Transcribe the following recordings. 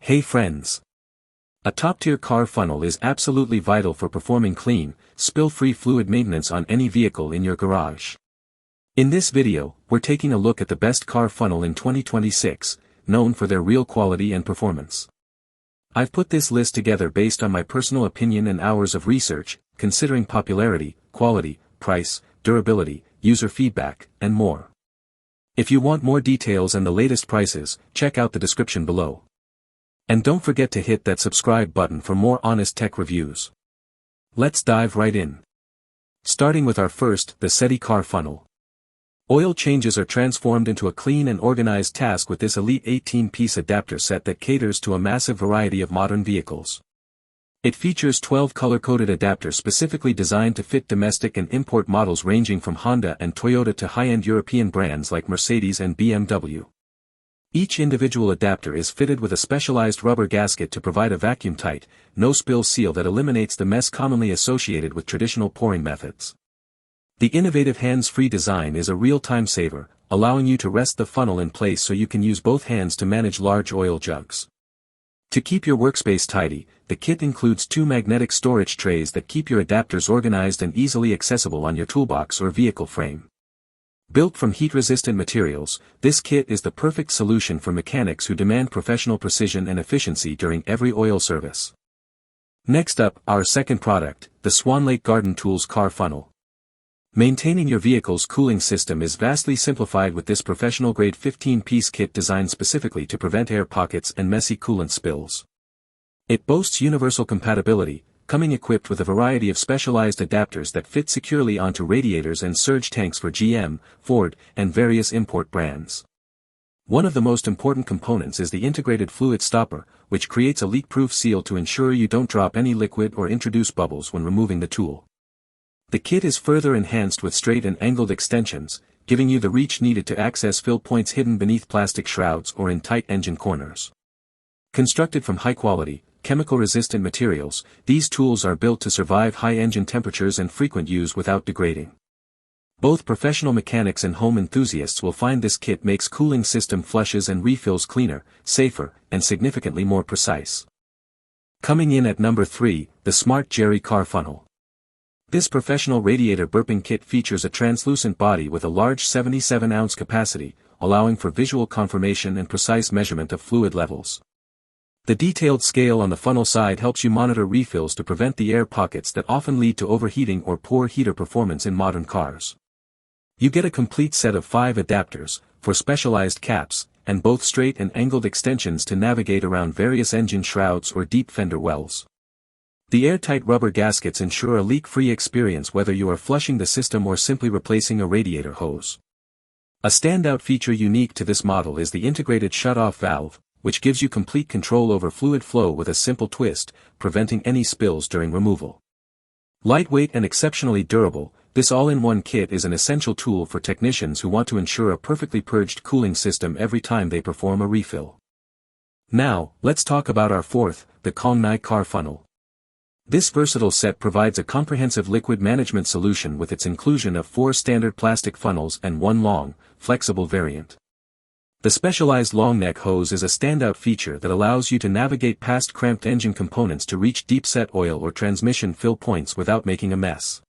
Hey friends! A top-tier car funnel is absolutely vital for performing clean, spill-free fluid maintenance on any vehicle in your garage. In this video, we're taking a look at the best car funnel in 2026, known for their real quality and performance. I've put this list together based on my personal opinion and hours of research, considering popularity, quality, price, durability, user feedback, and more. If you want more details and the latest prices, check out the description below. And don't forget to hit that subscribe button for more honest tech reviews. Let's dive right in. Starting with our first, the Sedy Car Funnel. Oil changes are transformed into a clean and organized task with this elite 18-piece adapter set that caters to a massive variety of modern vehicles. It features 12 color-coded adapters specifically designed to fit domestic and import models ranging from Honda and Toyota to high-end European brands like Mercedes and BMW. Each individual adapter is fitted with a specialized rubber gasket to provide a vacuum-tight, no-spill seal that eliminates the mess commonly associated with traditional pouring methods. The innovative hands-free design is a real time saver, allowing you to rest the funnel in place so you can use both hands to manage large oil jugs. To keep your workspace tidy, the kit includes 2 magnetic storage trays that keep your adapters organized and easily accessible on your toolbox or vehicle frame. Built from heat-resistant materials, this kit is the perfect solution for mechanics who demand professional precision and efficiency during every oil service. Next up, our second product, the Swan Lake Garden Tools Car Funnel. Maintaining your vehicle's cooling system is vastly simplified with this professional-grade 15-piece kit designed specifically to prevent air pockets and messy coolant spills. It boasts universal compatibility, coming equipped with a variety of specialized adapters that fit securely onto radiators and surge tanks for GM, Ford, and various import brands. One of the most important components is the integrated fluid stopper, which creates a leak-proof seal to ensure you don't drop any liquid or introduce bubbles when removing the tool. The kit is further enhanced with straight and angled extensions, giving you the reach needed to access fill points hidden beneath plastic shrouds or in tight engine corners. Constructed from high-quality, chemical-resistant materials, these tools are built to survive high engine temperatures and frequent use without degrading. Both professional mechanics and home enthusiasts will find this kit makes cooling system flushes and refills cleaner, safer, and significantly more precise. Coming in at number 3, the Smart Jerry Car Funnel. This professional radiator burping kit features a translucent body with a large 77-ounce capacity, allowing for visual confirmation and precise measurement of fluid levels. The detailed scale on the funnel side helps you monitor refills to prevent the air pockets that often lead to overheating or poor heater performance in modern cars. You get a complete set of 5 adapters, for specialized caps, and both straight and angled extensions to navigate around various engine shrouds or deep fender wells. The airtight rubber gaskets ensure a leak-free experience whether you are flushing the system or simply replacing a radiator hose. A standout feature unique to this model is the integrated shut-off valve, which gives you complete control over fluid flow with a simple twist, preventing any spills during removal. Lightweight and exceptionally durable, this all-in-one kit is an essential tool for technicians who want to ensure a perfectly purged cooling system every time they perform a refill. Now, let's talk about our fourth, the Coolant Car Funnel. This versatile set provides a comprehensive liquid management solution with its inclusion of 4 standard plastic funnels and 1 long, flexible variant. The specialized long neck hose is a standout feature that allows you to navigate past cramped engine components to reach deep-set oil or transmission fill points without making a mess.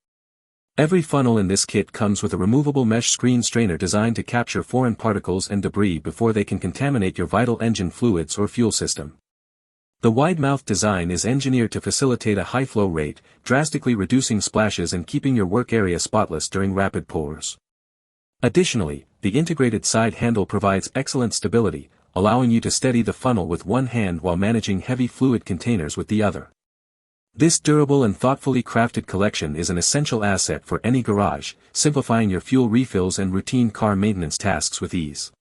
Every funnel in this kit comes with a removable mesh screen strainer designed to capture foreign particles and debris before they can contaminate your vital engine fluids or fuel system. The wide-mouth design is engineered to facilitate a high flow rate, drastically reducing splashes and keeping your work area spotless during rapid pours. Additionally, the integrated side handle provides excellent stability, allowing you to steady the funnel with one hand while managing heavy fluid containers with the other. This durable and thoughtfully crafted collection is an essential asset for any garage, simplifying your fuel refills and routine car maintenance tasks with ease.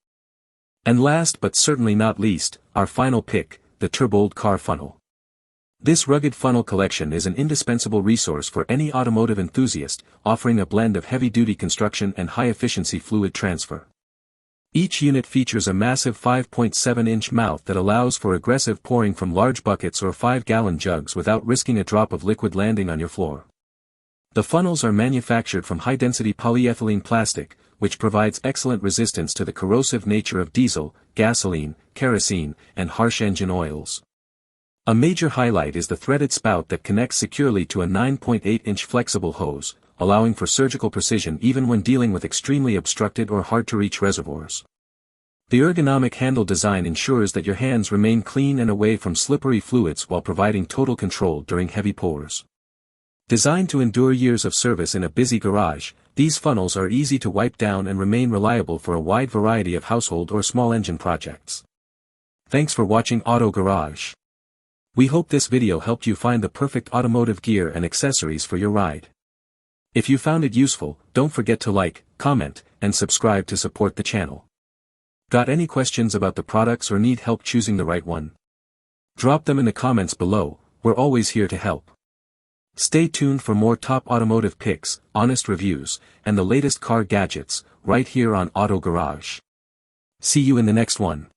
And last but certainly not least, our final pick, the Turbold Car Funnel. This rugged funnel collection is an indispensable resource for any automotive enthusiast, offering a blend of heavy-duty construction and high-efficiency fluid transfer. Each unit features a massive 5.7-inch mouth that allows for aggressive pouring from large buckets or 5-gallon jugs without risking a drop of liquid landing on your floor. The funnels are manufactured from high-density polyethylene plastic, which provides excellent resistance to the corrosive nature of diesel, gasoline, kerosene, and harsh engine oils. A major highlight is the threaded spout that connects securely to a 9.8-inch flexible hose, allowing for surgical precision even when dealing with extremely obstructed or hard-to-reach reservoirs. The ergonomic handle design ensures that your hands remain clean and away from slippery fluids while providing total control during heavy pours. Designed to endure years of service in a busy garage, these funnels are easy to wipe down and remain reliable for a wide variety of household or small engine projects. Thanks for watching Auto Garage. We hope this video helped you find the perfect automotive gear and accessories for your ride. If you found it useful, don't forget to like, comment, and subscribe to support the channel. Got any questions about the products or need help choosing the right one? Drop them in the comments below, we're always here to help. Stay tuned for more top automotive picks, honest reviews, and the latest car gadgets, right here on Auto Garage. See you in the next one.